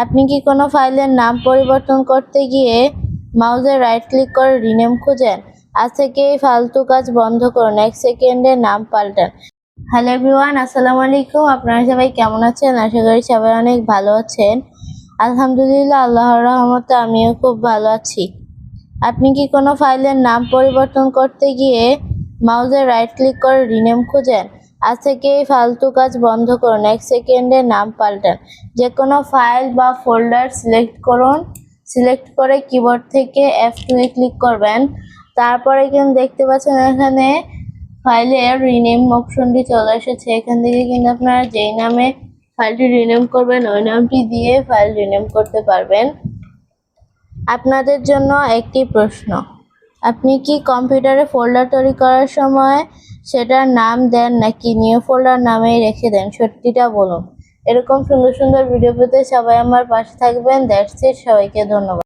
আপনি কি কোনো ফাইলের নাম পরিবর্তন করতে গিয়ে মাউসে রাইট ক্লিক করে রিনেম খুঁজেন? আজ থেকে এই ফালতু কাজ বন্ধ করুন, 1 সেকেন্ডে নাম পাল্টান। হ্যালো এভরিওয়ান, আসসালামু আলাইকুম। আপনারা সবাই কেমন আছেন? আশা করি সবাই অনেক ভালো আছেন। আলহামদুলিল্লাহ, আল্লাহর রহমতে আমিও খুব ভালো আছি। আপনি কি কোনো ফাইলের নাম পরিবর্তন করতে গিয়ে মাউসে রাইট ক্লিক করে রিনেম খুঁজেন? আজ থেকে এই ফালতু কাজ বন্ধ করুন, 1 সেকেন্ডে নাম পাল্টান। যে কোনো ফাইল বা ফোল্ডার সিলেক্ট করুন। সিলেক্ট করে কিবোর্ড থেকে F2 এ ক্লিক করবেন। তারপরে কিন্তু দেখতে পাচ্ছেন এখানে ফাইলের রিনেম অপশনটি চলে এসেছে। এখান থেকে কিন্তু আপনারা যেই নামে ফাইলটি রিনেম করবেন ওই নামটি দিয়ে ফাইল রিনেম করতে পারবেন। আপনাদের জন্য একটি প্রশ্ন, আপনি কি কম্পিউটারে ফোল্ডার তৈরি করার সময় সেটার নাম দেন নাকি নিউ ফোল্ডার নামেই রেখে দেন? সত্যিটা বলুন। এরকম সুন্দর সুন্দর ভিডিও পেতে সবাই আমার পাশে থাকবেন। দ্যাটস ইট, সবাইকে ধন্যবাদ।